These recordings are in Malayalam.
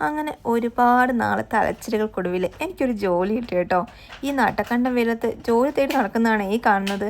അങ്ങനെ ഒരുപാട് നാളത്തെ അലച്ചിലുകൾക്കൊടുവിൽ എനിക്കൊരു ജോലി കിട്ടി കേട്ടോ. ഈ നാട്ടക്കണ്ടം വെയിലത്ത് ജോലി തേടി നടക്കുന്നതാണ് ഈ കാണുന്നത്.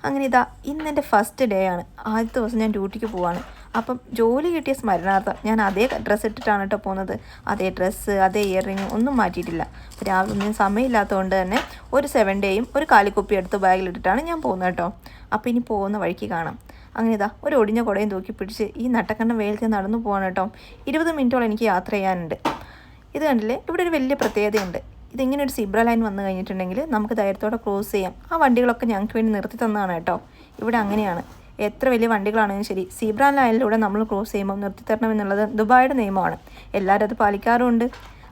അങ്ങനെ ഇതാ ഇന്നെൻ്റെ ഫസ്റ്റ് ഡേ ആണ്. ആദ്യത്തെ ദിവസം ഞാൻ ഡ്യൂട്ടിക്ക് പോവാണ്. അപ്പം ജോലി കിട്ടിയ സ്മരണാർത്ഥം ഞാൻ അതേ ഡ്രസ്സ് ഇട്ടിട്ടാണ് കേട്ടോ പോകുന്നത്. അതേ ഡ്രസ്സ്, അതേ ഇയറിങ് ഒന്നും മാറ്റിയിട്ടില്ല. രാവിലെ ഒന്നും സമയമില്ലാത്തതുകൊണ്ട് തന്നെ ഒരു 7 ഡേയും ഒരു കാലിക്കുപ്പി എടുത്ത് ബാഗിലിട്ടിട്ടാണ് ഞാൻ പോകുന്നത് കേട്ടോ. അപ്പോൾ ഇനി പോകുന്ന വഴിക്ക് കാണാം. അങ്ങനെ ഇതാ ഒരു ഒടിഞ്ഞ കുടയും തൂക്കി പിടിച്ച് ഈ നട്ടക്കണ്ടം വെയിലത്ത് നടന്നു പോകാൻ കേട്ടോ. 20 മിനിറ്റോളം എനിക്ക് യാത്ര ചെയ്യാനുണ്ട്. ഇത് കണ്ടില്ലേ, ഇവിടെ ഒരു വലിയ പ്രത്യേകതയുണ്ട്. ഇതിങ്ങനെ ഒരു സിബ്ര ലൈൻ വന്നു കഴിഞ്ഞിട്ടുണ്ടെങ്കിൽ നമുക്ക് ധൈര്യത്തോടെ ക്രോസ് ചെയ്യാം. ആ വണ്ടികളൊക്കെ ഞങ്ങൾക്ക് വേണ്ടി നിർത്തി തന്നതാണ് കേട്ടോ. ഇവിടെ അങ്ങനെയാണ്. എത്ര വലിയ വണ്ടികളാണെങ്കിലും ശരി, സിബ്ര ലൈനിലൂടെ നമ്മൾ ക്രോസ് ചെയ്യുമ്പോൾ നിർത്തി തരണമെന്നുള്ളത് ദുബായിയുടെ നിയമമാണ്. എല്ലാവരും അത് പാലിക്കാറുമുണ്ട്.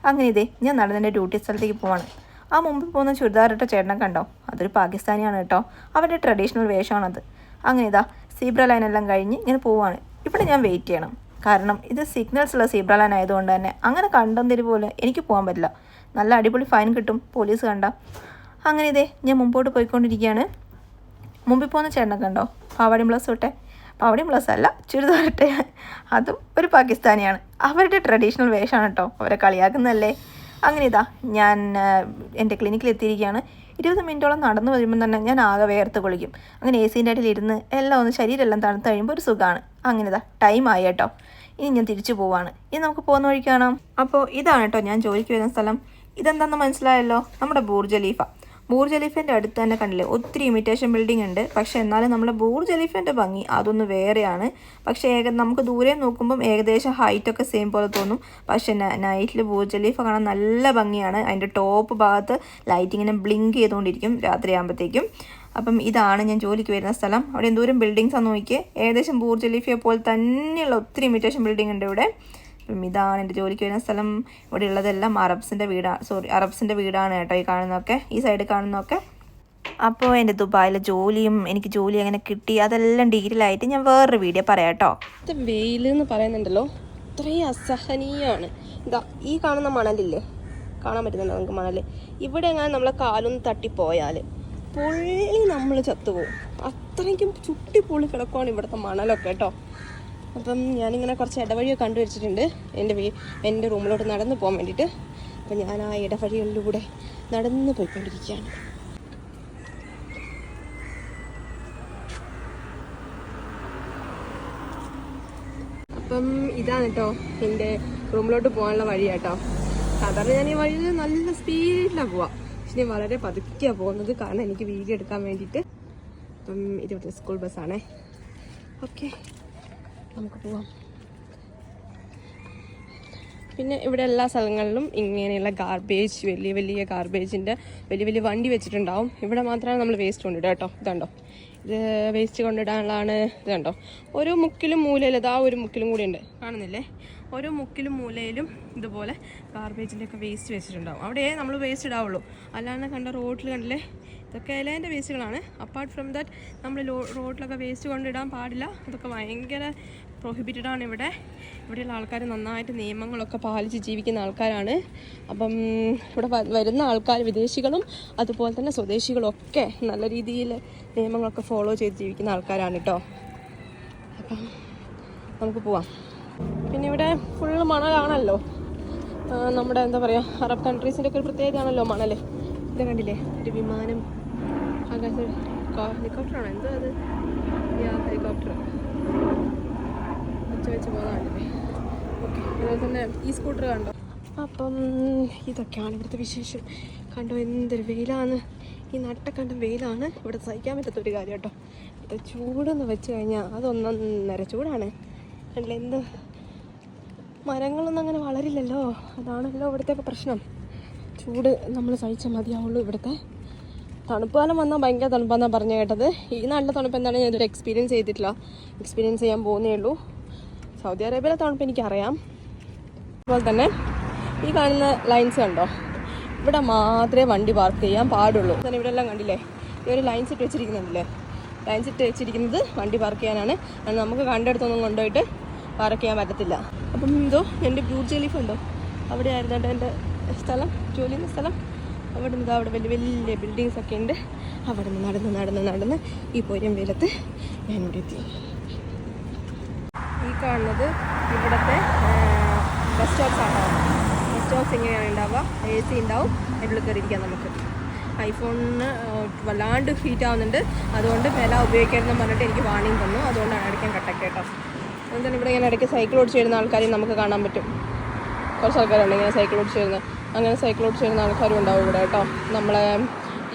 അങ്ങനെ ഇതേ ഞാൻ നടന്നെൻ്റെ ഡ്യൂട്ടി സ്ഥലത്തേക്ക് പോവാണ്. ആ മുമ്പിൽ പോകുന്ന ചുരിദാറിട്ട ചേട്ടനെ കണ്ടോ? അതൊരു പാകിസ്ഥാനിയാണ് കേട്ടോ. അവരുടെ ട്രഡീഷണൽ വേഷമാണത്. അങ്ങനെ ഇതാ സീബ്ര ലൈനെല്ലാം കഴിഞ്ഞ് ഇങ്ങനെ പോവുകയാണ്. ഇവിടെ ഞാൻ വെയിറ്റ് ചെയ്യണം. കാരണം ഇത് സിഗ്നൽസ് ഉള്ള സീബ്ര ലൈൻ ആയതുകൊണ്ട് തന്നെ അങ്ങനെ കണ്ടെന്തിരി പോലെ എനിക്ക് പോകാൻ പറ്റില്ല. നല്ല അടിപൊളി ഫൈൻ കിട്ടും പോലീസ് കണ്ട. അങ്ങനെ ഇതേ ഞാൻ മുമ്പോട്ട് പോയിക്കൊണ്ടിരിക്കുകയാണ്. മുമ്പിൽ പോകുന്ന ചേട്ടനെ കണ്ടോ? പാവാടിയും ബ്ലൗസ് ഇട്ടെ. പാവാടിയും ബ്ലൗസ് അല്ല, ചുരിദാറിട്ടെ. അതും ഒരു പാകിസ്ഥാനിയാണ്. അവരുടെ ട്രഡീഷണൽ വേഷമാണ് കേട്ടോ. അവരെ കളിയാക്കുന്നതല്ലേ. അങ്ങനെ ഇതാ ഞാൻ എൻ്റെ ക്ലിനിക്കിൽ എത്തിയിരിക്കുകയാണ്. 20 മിനിറ്റോളം നടന്നു വരുമ്പോൾ തന്നെ ഞാൻ ആകെ വേർത്ത് കുളിക്കും. അങ്ങനെ AC-ൻ്റെ അടിയിൽ ഇരുന്ന് എല്ലാം ഒന്ന് ശരീരമെല്ലാം തണുത്ത് കഴിയുമ്പോൾ ഒരു സുഖമാണ്. അങ്ങനെ ഇതാ ടൈമായി കേട്ടോ. ഇനി ഞാൻ തിരിച്ചു പോവാണ്. ഇനി നമുക്ക് പോകുന്ന വഴി കാണാം. അപ്പോൾ ഇതാണ് കേട്ടോ ഞാൻ ജോലിക്ക് വരുന്ന സ്ഥലം. ഇതെന്താണെന്ന് മനസ്സിലായല്ലോ, നമ്മുടെ ബൂർജ് ഖലീഫ. ബൂർജ് ഖലീഫേൻ്റെ അടുത്ത് തന്നെ കണ്ടില്ലേ ഒത്തിരി ഇമിറ്റേഷൻ ബിൽഡിംഗ് ഉണ്ട്. പക്ഷേ എന്നാലും നമ്മുടെ ബൂർജ് ഖലീഫേൻ്റെ ഭംഗി അതൊന്ന് വേറെയാണ്. പക്ഷേ നമുക്ക് ദൂരെ നോക്കുമ്പം ഏകദേശം ഹൈറ്റൊക്കെ സെയിം പോലെ തോന്നും. പക്ഷേ നൈറ്റിൽ ബൂർജ് ഖലീഫ കാണാൻ നല്ല ഭംഗിയാണ്. അതിൻ്റെ ടോപ്പ് ഭാഗത്ത് ലൈറ്റിങ്ങിനെ ബ്ലിങ്ക് ചെയ്തുകൊണ്ടിരിക്കും രാത്രിയാകുമ്പോഴത്തേക്കും. അപ്പം ഇതാണ് ഞാൻ ജോലിക്ക് വരുന്ന സ്ഥലം. അവിടെ എന്തോരം ബിൽഡിങ്സാണ് നോക്കിയേ. ഏകദേശം ബൂർജ് ഖലീഫയെ പോലെ തന്നെയുള്ള ഒത്തിരി ഇമിറ്റേഷൻ ബിൽഡിംഗ് ഉണ്ട് ഇവിടെ. അപ്പം ഇതാണ് എൻ്റെ ജോലിക്ക് വരുന്ന സ്ഥലം. ഇവിടെ ഉള്ളതെല്ലാം അറബ്സിൻ്റെ വീടാണ് കേട്ടോ ഈ കാണുന്നതൊക്കെ, ഈ സൈഡ് കാണുന്നതൊക്കെ. അപ്പോൾ എൻ്റെ ദുബായിലെ ജോലിയും എനിക്ക് ജോലി എങ്ങനെ കിട്ടി അതെല്ലാം ഡീറ്റെയിലായിട്ട് ഞാൻ വേറൊരു വീഡിയോ പറയാം കേട്ടോ. വെയിൽ എന്ന് പറയുന്നുണ്ടല്ലോ, അത്രയും അസഹനീയമാണ്. ഇതാ ഈ കാണുന്ന മണലില്ലേ, കാണാൻ പറ്റുന്നുണ്ടോ നമുക്ക് മണൽ? ഇവിടെ എങ്ങനെ നമ്മളെ കാലൊന്ന് തട്ടിപ്പോയാൽ പൊള്ളി നമ്മൾ ചത്തുപോകും. അത്രയ്ക്കും ചുട്ടിപ്പൊള്ളി കിടക്കുവാണ് ഇവിടുത്തെ മണലൊക്കെ കേട്ടോ. അപ്പം ഞാനിങ്ങനെ കുറച്ച് ഇടവഴിയൊക്കെ കണ്ടുവച്ചിട്ടുണ്ട് എൻ്റെ റൂമിലോട്ട് നടന്നു പോകാൻ വേണ്ടിയിട്ട്. അപ്പം ഞാൻ ആ ഇടവഴികളിലൂടെ നടന്നു പോയിക്കൊണ്ടിരിക്കുകയാണ്. അപ്പം ഇതാണ് കേട്ടോ എൻ്റെ റൂമിലോട്ട് പോകാനുള്ള വഴി കേട്ടോ. സാധാരണ ഞാൻ ഈ വഴിയിൽ നല്ല സ്പീഡിലാണ് പോവാം. പക്ഷെ ഞാൻ വളരെ പതുക്കെയാണ് പോകുന്നത്, കാരണം എനിക്ക് വീഡിയോ എടുക്കാൻ വേണ്ടിയിട്ട്. അപ്പം ഇവിടുത്തെ സ്കൂൾ ബസ്സാണേ. ഓക്കെ, നമുക്ക് പോവാം. പിന്നെ ഇവിടെ എല്ലാ സ്ഥലങ്ങളിലും ഇങ്ങനെയുള്ള ഗാർബേജ്, വലിയ വലിയ ഗാർബേജിൻ്റെ വലിയ വണ്ടി വെച്ചിട്ടുണ്ടാവും. ഇവിടെ മാത്രമാണ് നമ്മൾ വേസ്റ്റ് കൊണ്ടിടുക കേട്ടോ. ഇതുണ്ടോ, ഇത് വേസ്റ്റ് കൊണ്ടിടാനുള്ളതാണ്. ഇത് കണ്ടോ, ഓരോ മുക്കിലും മൂലയിലും, ഇതാ ഒരു മുക്കിലും കൂടി ഉണ്ട്, കാണുന്നില്ലേ? ഓരോ മുക്കിലും മൂലയിലും ഇതുപോലെ ഗാർബേജിൻ്റെ ഒക്കെ വേസ്റ്റ് വെച്ചിട്ടുണ്ടാവും. അവിടെ നമ്മൾ വേസ്റ്റ് ഇടാവുള്ളൂ. അല്ലാണ്ട് കണ്ട റോഡിൽ കണ്ടില്ലേ, ഇതൊക്കെ ഇലേൻ്റെ വേസ്റ്റുകളാണ്. അപ്പാർട്ട് ഫ്രം ദാറ്റ് നമ്മൾ റോഡിലൊക്കെ വേസ്റ്റ് കൊണ്ടിടാൻ പാടില്ല. അതൊക്കെ ഭയങ്കര പ്രൊഹിബിറ്റഡ് ആണ് ഇവിടെ. ഇവിടെയുള്ള ആൾക്കാർ നന്നായിട്ട് നിയമങ്ങളൊക്കെ പാലിച്ച് ജീവിക്കുന്ന ആൾക്കാരാണ്. അപ്പം ഇവിടെ വരുന്ന ആൾക്കാർ വിദേശികളും അതുപോലെ തന്നെ സ്വദേശികളും ഒക്കെ നല്ല രീതിയിൽ നിയമങ്ങളൊക്കെ ഫോളോ ചെയ്ത് ജീവിക്കുന്ന ആൾക്കാരാണ് കേട്ടോ. അപ്പം നമുക്ക് പോവാം. പിന്നെ ഇവിടെ ഫുള്ള് മണലാണല്ലോ. നമ്മുടെ എന്താ പറയുക, അറബ് കൺട്രീസിൻ്റെ ഒക്കെ ഒരു പ്രത്യേകതയാണല്ലോ മണൽ. ഇത് കണ്ടില്ലേ, ഒരു വിമാനം, ആകാശ ഹെലികോപ്റ്ററാണോ എന്തോ അത്, ഹെലികോപ്റ്റർ വെച്ച് പോകുന്നതാണല്ലേ. ഓക്കെ, അതുപോലെ തന്നെ ഈ സ്കൂട്ടർ കണ്ടോ. അപ്പം ഇതൊക്കെയാണ് ഇവിടുത്തെ വിശേഷം. കണ്ടോ എന്തൊരു വെയിലാണ്, ഈ നട്ടക്കണ്ട വെയിലാണ്. ഇവിടെ സഹിക്കാൻ പറ്റാത്തൊരു കാര്യം കേട്ടോ. ഇവിടെ ചൂടെന്ന് വെച്ച് കഴിഞ്ഞാൽ അതൊന്നൊന്നര ചൂടാണ്. കണ്ടില്ല, എന്ത് മരങ്ങളൊന്നും അങ്ങനെ വളരില്ലല്ലോ, അതാണല്ലോ ഇവിടുത്തെ പ്രശ്നം. ചൂട് നമ്മൾ സഹിച്ചാൽ മതിയാവുള്ളൂ. ഇവിടുത്തെ തണുപ്പ് കാലം വന്നാൽ ഭയങ്കര തണുപ്പാണെന്നാണ് പറഞ്ഞു കേട്ടത്. ഈ നാട്ടിലെ തണുപ്പ് എന്താണ് ഞാൻ ഇതൊരു എക്സ്പീരിയൻസ് ചെയ്തിട്ടില്ല, എക്സ്പീരിയൻസ് ചെയ്യാൻ പോകുന്നേ ഉള്ളൂ. സൗദി അറേബ്യയിലെ തണുപ്പ് എനിക്കറിയാം. അതുപോലെ തന്നെ ഈ കാണുന്ന ലൈൻസ് കണ്ടോ, ഇവിടെ മാത്രമേ വണ്ടി പാർക്ക് ചെയ്യാൻ പാടുള്ളൂ. തന്നെ ഇവിടെ എല്ലാം കണ്ടില്ലേ, ഈ ഒരു ലൈൻസ് ഇട്ട് വെച്ചിരിക്കുന്നുണ്ടല്ലേ, ലൈൻസ് ഇട്ട് വെച്ചിരിക്കുന്നത് വണ്ടി പാർക്ക് ചെയ്യാനാണ്. നമുക്ക് കണ്ടെടുത്തൊന്നും കൊണ്ടുപോയിട്ട് പാർക്ക് ചെയ്യാൻ പറ്റത്തില്ല. അപ്പം എന്തോ എൻ്റെ ബൂർജ് ഖലീഫ ഉണ്ടോ, അവിടെ ആയിരുന്നു എൻ്റെ സ്ഥലം, ജോലി ചെയ്യുന്ന സ്ഥലം. അവിടെ നിന്ന് അവിടെ വലിയ വലിയ ബിൽഡിങ്സ് ഒക്കെ ഉണ്ട്. അവിടെ നിന്ന് നടന്ന് ഈ പൊരിയം വെയിലത്ത് ഞാനിവിടെ എത്തി. ഈ കാണുന്നത് ഇവിടുത്തെ ബസ് സ്റ്റോപ്സാണ്. സ്റ്റോപ്സ് എങ്ങനെയാണ് ഉണ്ടാവുക, AC ഉണ്ടാവും, അതിനുള്ളിൽ കയറിയിരിക്കാം നമുക്ക്. ഐഫോണിന് വല്ലാണ്ട് ഹീറ്റ് ആവുന്നുണ്ട്, അതുകൊണ്ട് വില ഉപയോഗിക്കരുതെന്ന് പറഞ്ഞിട്ട് എനിക്ക് വാണിംഗ് തന്നു. അതുകൊണ്ടാണ് ഇടയ്ക്ക് ഞാൻ കട്ടക്ക് കേട്ടോ. അതുകൊണ്ട് ഇവിടെ ഇങ്ങനെ ഇടയ്ക്ക് സൈക്കിൾ ഓടിച്ച് വരുന്ന ആൾക്കാരെയും നമുക്ക് കാണാൻ പറ്റും. കുറച്ച് ആൾക്കാരുണ്ട് ഇങ്ങനെ സൈക്കിൾ ഓടിച്ച് വരുന്നത്. അങ്ങനെ സൈക്കിൾ ഓടിച്ച് വരുന്ന ആൾക്കാരും ഉണ്ടാവും ഇവിടെ കേട്ടോ. നമ്മളെ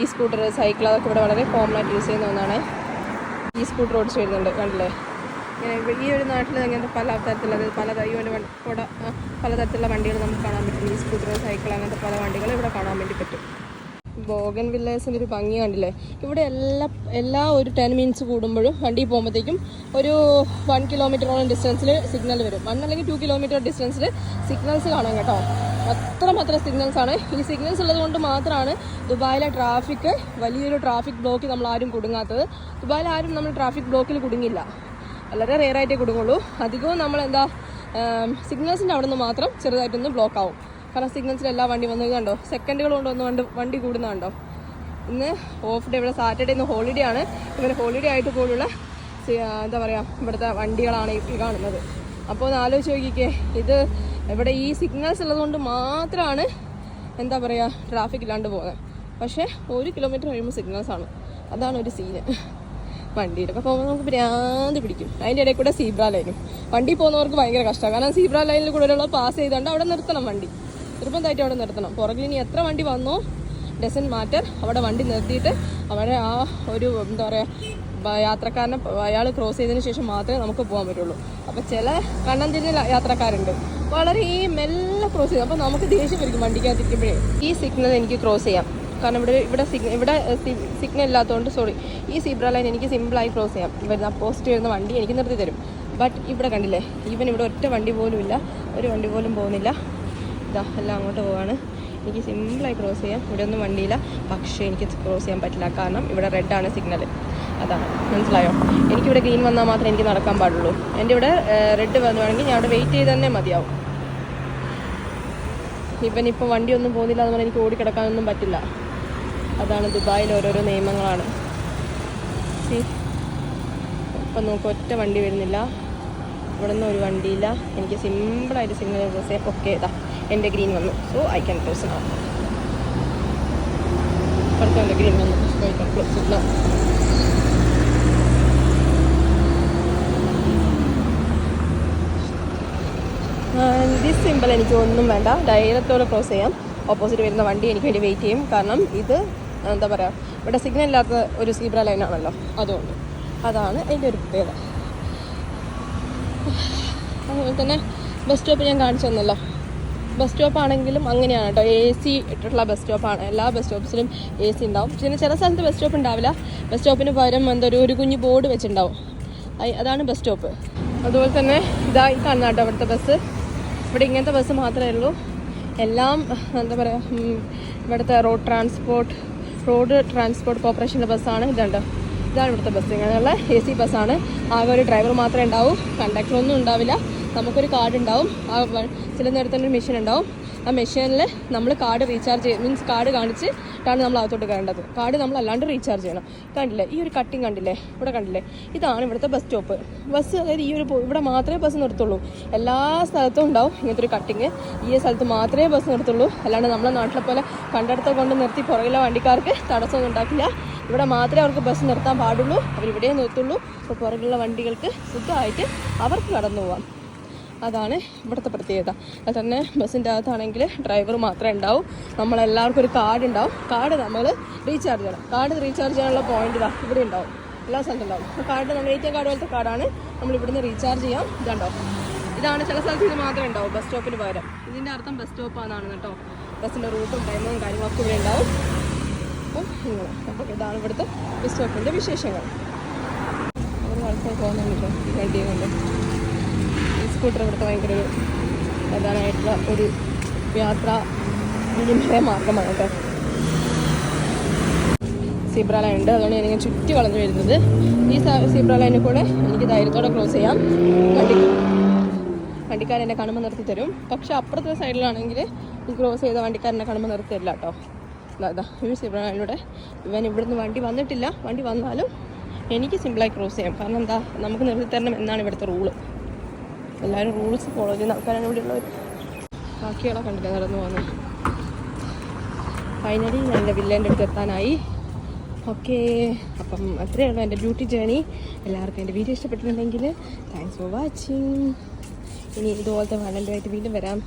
ഈ സ്കൂട്ടർ, സൈക്കിൾ അതൊക്കെ ഇവിടെ വളരെ കോമൺ ആയിട്ട് യൂസ് ചെയ്യുന്ന ഒന്നാണ്. ഈ സ്കൂട്ടർ ഓടിച്ച് വരുന്നുണ്ട്, കണ്ടില്ലേ? ഇങ്ങനെ ഈ ഒരു നാട്ടിൽ അങ്ങനത്തെ പലതരത്തിലുള്ള വണ്ടികൾ നമുക്ക് കാണാൻ പറ്റും. ഈ സ്കൂട്ടർ, സൈക്കിൾ അങ്ങനത്തെ പല വണ്ടികൾ ഇവിടെ കാണാൻ വേണ്ടി പറ്റും. ബോഗൻ വില്ലേഴ്സിൻ്റെ ഒരു ഭംഗി കണ്ടില്ലേ? ഇവിടെ എല്ലാ ഒരു 10 മിനിറ്റ്സ് കൂടുമ്പോഴും വണ്ടി പോകുമ്പോഴത്തേക്കും ഒരു 1 കിലോമീറ്ററോളം ഡിസ്റ്റൻസിൽ സിഗ്നൽ വരും. 1 അല്ലെങ്കിൽ 2 കിലോമീറ്റർ ഡിസ്റ്റൻസിൽ സിഗ്നൽസ് കാണാം കേട്ടോ. അത്രമാത്രം സിഗ്നൽസാണ്. ഈ സിഗ്നൽസ് ഉള്ളത് കൊണ്ട് മാത്രമാണ് ദുബായിലെ വലിയൊരു ട്രാഫിക് ബ്ലോക്കിൽ നമ്മൾ ആരും കുടുങ്ങാത്തത്. ദുബായിൽ ആരും നമ്മൾ ട്രാഫിക് ബ്ലോക്കിൽ കുടുങ്ങില്ല, വളരെ റെയറായിട്ടേ കുടുങ്ങുള്ളൂ. അധികവും നമ്മളെന്താ സിഗ്നൽസിൻ്റെ അവിടെ നിന്ന് മാത്രം ചെറുതായിട്ടൊന്ന് ബ്ലോക്ക് ആവും. കാരണം സിഗ്നൽസിൽ എല്ലാ വണ്ടി വന്നത് കണ്ടോ, സെക്കൻഡുകൾ കൊണ്ട് വണ്ടി കൂടുന്നുണ്ടോ. ഇന്ന് ഓഫ് ഡേ, ഇവിടെ സാറ്റർഡേ ഇന്ന് ഹോളിഡേ ആണ്. ഇവന് ഹോളിഡേ ആയിട്ട് പോലുള്ള എന്താ പറയുക ഇവിടുത്തെ വണ്ടികളാണ് ഈ കാണുന്നത്. അപ്പോൾ ഒന്ന് ആലോചിച്ച് നോക്കിക്കേ, ഇത് ഇവിടെ ഈ സിഗ്നൽസ് ഉള്ളതുകൊണ്ട് മാത്രമാണ് എന്താ പറയുക ട്രാഫിക് ഇല്ലാണ്ട് പോകുന്നത്. പക്ഷേ 1 കിലോമീറ്റർ കഴിയുമ്പോൾ സിഗ്നൽസാണ്. അതാണ് ഒരു സീന്. വണ്ടിയിലൊക്കെ പോകുമ്പോൾ നമുക്ക് ഭ്രാന്ത് പിടിക്കും. അതിൻ്റെ ഇടയിൽ കൂടെ സീബ്ര ലൈനും വണ്ടി പോകുന്നവർക്ക് ഭയങ്കര കഷ്ടമാണ്. കാരണം സീബ്ര ലൈനിൽ കൂടെ പാസ് ചെയ്തുകൊണ്ട് അവിടെ നിർത്തണം, വണ്ടി നിർബന്ധമായിട്ട് അവിടെ നിർത്തണം. പുറകിൽ ഇനി എത്ര വണ്ടി വന്നോ ഡസൻ മാറ്റർ, അവിടെ വണ്ടി നിർത്തിയിട്ട് അവിടെ ആ ഒരു എന്താ പറയുക യാത്രക്കാരനെ അയാൾ ക്രോസ് ചെയ്തതിന് ശേഷം മാത്രമേ നമുക്ക് പോകാൻ പറ്റുള്ളൂ. അപ്പോൾ ചില കണ്ണം തിരിഞ്ഞ യാത്രക്കാരുണ്ട്, വളരെ മെല്ലെ ക്രോസ് ചെയ്യും. അപ്പോൾ നമുക്ക് ദേഷ്യം വരും വണ്ടിക്കകത്തിരിക്കുമ്പോഴേ. ഈ സിഗ്നൽ എനിക്ക് ക്രോസ് ചെയ്യാം, കാരണം ഇവിടെ സിഗ്നൽ ഇല്ലാത്തതുകൊണ്ട് ഈ സീബ്ര ലൈൻ എനിക്ക് സിമ്പിളായി ക്രോസ് ചെയ്യാം. വരുന്ന അപ്പോസിറ്റ് വരുന്ന വണ്ടി എനിക്ക് നിർത്തി തരും. ബട്ട് ഇവിടെ കണ്ടില്ലേ, ഇവിടെ ഒറ്റ വണ്ടി പോലും ഇല്ല, ഒരു വണ്ടി പോലും പോകുന്നില്ല. ഇതാ എല്ലാം അങ്ങോട്ട് പോവാണ്. എനിക്ക് സിമ്പിളായി ക്രോസ് ചെയ്യാം, ഇവിടെ ഒന്നും വണ്ടിയില്ല. പക്ഷേ എനിക്ക് ക്രോസ് ചെയ്യാൻ പറ്റില്ല, കാരണം ഇവിടെ റെഡാണ് സിഗ്നൽ. അതാണ്, മനസ്സിലായോ? എനിക്കിവിടെ ഗ്രീൻ വന്നാൽ മാത്രമേ എനിക്ക് നടക്കാൻ പാടുള്ളൂ. എൻ്റെ ഇവിടെ റെഡ് വന്നുവാണെങ്കിൽ ഞാൻ അവിടെ വെയിറ്റ് ചെയ്ത് തന്നെ മതിയാവും. ഇവനിപ്പോൾ വണ്ടിയൊന്നും പോകുന്നില്ല എന്ന് പറഞ്ഞാൽ എനിക്ക് ഓടിക്കിടക്കാനൊന്നും പറ്റില്ല. അതാണ് ദുബായിൽ ഓരോരോ നിയമങ്ങളാണ്. ഇപ്പം നോക്കും, ഒറ്റ വണ്ടി വരുന്നില്ല, ഇവിടെ നിന്ന് ഒരു വണ്ടിയില്ല. എനിക്ക് സിമ്പിളായിട്ട് സിഗ്നൽ ക്രോസ് ചെയ്യാം. ഓക്കെ, ഇതാ എൻ്റെ ഗ്രീൻ വന്നു. So I can close now. അടുത്ത എൻ്റെ ഗ്രീൻ വന്നു. So I can close it now. This simple എനിക്ക് ഒന്നും വേണ്ട, ധൈര്യത്തോടെ ക്രോസ് ചെയ്യാം. ഓപ്പോസിറ്റ് വരുന്ന വണ്ടി എനിക്ക് വേണ്ടി വെയിറ്റ് ചെയ്യും. കാരണം ഇത് എന്താ പറയുക, ഇവിടെ സിഗ്നൽ ഇല്ലാത്ത ഒരു സീബ്ര ലൈനാണല്ലോ, അതുകൊണ്ട് അതാണ് അതിൻ്റെ ഒരു പ്രത്യേകത. അതുപോലെ തന്നെ ബസ് സ്റ്റോപ്പ് ഞാൻ കാണിച്ചു തന്നല്ലോ. ബസ് സ്റ്റോപ്പ് ആണെങ്കിലും അങ്ങനെയാണ് കേട്ടോ, AC ഇട്ടിട്ടുള്ള ബസ് സ്റ്റോപ്പാണ്. എല്ലാ ബസ് സ്റ്റോപ്സിലും AC ഉണ്ടാവും. പിന്നെ ചില സ്ഥലത്ത് ബസ് സ്റ്റോപ്പ് ഉണ്ടാവില്ല. ബസ് സ്റ്റോപ്പിന് പകരം ഒരു കുഞ്ഞു ബോർഡ് വെച്ചിട്ടുണ്ടാവും, അതാണ് ബസ് സ്റ്റോപ്പ്. അതുപോലെ തന്നെ ഇതായി കാണുന്ന കേട്ടോ ഇവിടുത്തെ ബസ്. ഇവിടെ ഇങ്ങനത്തെ ബസ് മാത്രമേ ഉള്ളൂ. എല്ലാം എന്താ പറയുക ഇവിടുത്തെ റോഡ് ട്രാൻസ്പോർട്ട് കോർപ്പറേഷൻ്റെ ബസ്സാണ്. ഇതാണ് ഇവിടുത്തെ ബസ്. ഇങ്ങനെയുള്ള AC ബസ്സാണ്. ആകെ ഒരു ഡ്രൈവർ മാത്രമേ ഉണ്ടാവൂ, കണ്ടക്ടറൊന്നും ഉണ്ടാവില്ല. നമുക്കൊരു കാർഡ് ഉണ്ടാവും. ചില നേരത്തെ ഒരു മെഷീൻ ഉണ്ടാവും. ആ മെഷീനിൽ നമ്മൾ കാർഡ് റീചാർജ് കാർഡ് കാണിച്ചിട്ടാണ് നമ്മൾ അകത്തോട്ട് കയറേണ്ടത്. കാർഡ് നമ്മൾ അല്ലാണ്ട് റീചാർജ് ചെയ്യണം. കണ്ടില്ലേ ഈ ഒരു കട്ടിങ് കണ്ടില്ലേ, ഇവിടെ കണ്ടില്ലേ, ഇതാണ് ഇവിടുത്തെ ബസ് സ്റ്റോപ്പ്. ബസ് അതായത് ഇവിടെ മാത്രമേ ബസ് നിർത്തുള്ളൂ. എല്ലാ സ്ഥലത്തും ഉണ്ടാവും ഇങ്ങനത്തെ ഒരു കട്ടിങ്. ഈ സ്ഥലത്ത് മാത്രമേ ബസ് നിർത്തുള്ളൂ. അല്ലാണ്ട് നമ്മളെ നാട്ടിലെ പോലെ കണ്ടെടുത്ത് കൊണ്ട് നിർത്തി പുറകിലെ വണ്ടിക്കാർക്ക് തടസ്സമൊന്നും ഉണ്ടാക്കില്ല. ഇവിടെ മാത്രമേ അവർക്ക് ബസ് നിർത്താൻ പാടുള്ളൂ. അവരിവിടെ നിർത്തുള്ളൂ. അപ്പോൾ പുറകിലുള്ള വണ്ടികൾക്ക് സുഖമായിട്ട് അവർക്ക് കടന്നു പോവാം. അതാണ് ഇവിടുത്തെ പ്രത്യേകത. അത് തന്നെ ബസ്സിൻ്റെ അകത്താണെങ്കിൽ ഡ്രൈവർ മാത്രമേ ഉണ്ടാവും. നമ്മളെല്ലാവർക്കും ഒരു കാർഡ് ഉണ്ടാവും. കാർഡ് നമ്മൾ റീചാർജ് ചെയ്യണം. കാർഡ് റീചാർജ് ചെയ്യാനുള്ള പോയിന്റ് ഇവിടെ ഉണ്ടാവും, എല്ലാ സ്ഥലത്തും ഉണ്ടാവും. അപ്പോൾ കാർഡ് നമ്മൾ ATM കാർഡ് പോലത്തെ കാർഡാണ്, നമ്മൾ ഇവിടുന്ന് റീചാർജ് ചെയ്യാം. ഇതുണ്ടാവും. ഇതാണ് ചില സ്ഥലത്ത് ഇത് മാത്രമേ ഉണ്ടാവും ബസ് സ്റ്റോപ്പിന് പകരം. ഇതിൻ്റെ അർത്ഥം ബസ് സ്റ്റോപ്പാണെന്നാണ് കേട്ടോ. ബസ്സിൻ്റെ റൂട്ടും ടൈമും കാര്യങ്ങളൊക്കെ ഇവിടെ ഉണ്ടാവും. അപ്പോൾ ഇതാണ് ഇവിടുത്തെ ബസ് സ്റ്റോപ്പിൻ്റെ വിശേഷങ്ങൾ. ഒരു ആൾക്കാർ പോകുന്നുണ്ടോ ഈ വണ്ടിയെ കൊണ്ട്. ഈ സ്കൂട്ടർ ഇവിടുത്തെ ഭയങ്കര ഒരു പ്രധാനമായിട്ടുള്ള ഒരു യാത്രാ വിനിമയ മാർഗമാണ് കേട്ടോ. സീബ്ര ലൈൻ ഉണ്ട്, അതുകൊണ്ട് ഞാനിങ്ങനെ ചുറ്റി വളഞ്ഞു വരുന്നത്. ഈ സീബ്ര ലൈനിൽ കൂടെ എനിക്ക് ധൈര്യത്തോടെ ക്രോസ് ചെയ്യാം. വണ്ടിക്കാരെന്നെ കാണുമ്പോൾ നിർത്തി തരും. പക്ഷെ അപ്പുറത്തെ സൈഡിലാണെങ്കിൽ ഈ ക്രോസ് ചെയ്ത വണ്ടിക്കാരനെ കാണുമ്പോൾ നിർത്തി തരില്ല കേട്ടോ. അതാ ഈ സീബ്ര ലൈനിലൂടെ ഇവിടുന്ന് വണ്ടി വന്നിട്ടില്ല. വണ്ടി വന്നാലും എനിക്ക് സിമ്പിളായി ക്രോസ് ചെയ്യാം. കാരണം എന്താ, നമുക്ക് നിർത്തി തരണം എന്നാണ് ഇവിടുത്തെ റൂള്. എല്ലാവരും റൂൾസ് ഫോളോ ചെയ്യുന്ന ആൾക്കാരാണ് ഇവിടെ ഉള്ളവർ. ബാക്കിയുള്ള കണ്ടില്ല നടന്നു പോകുന്നത്. ഫൈനലി ഞാൻ എൻ്റെ വില്ലേൻ്റെ അടുത്ത് എത്താനായി. ഓക്കെ, അപ്പം അത്രയുള്ളൂ എൻ്റെ ബ്യൂട്ടി ജേണി. എല്ലാവർക്കും എൻ്റെ വീഡിയോ ഇഷ്ടപ്പെട്ടിട്ടുണ്ടെങ്കിൽ താങ്ക്സ് ഫോർ വാച്ചിങ്. ഇനി ഇതുപോലത്തെ വാലൻ്റായിട്ട് വീണ്ടും വരാം.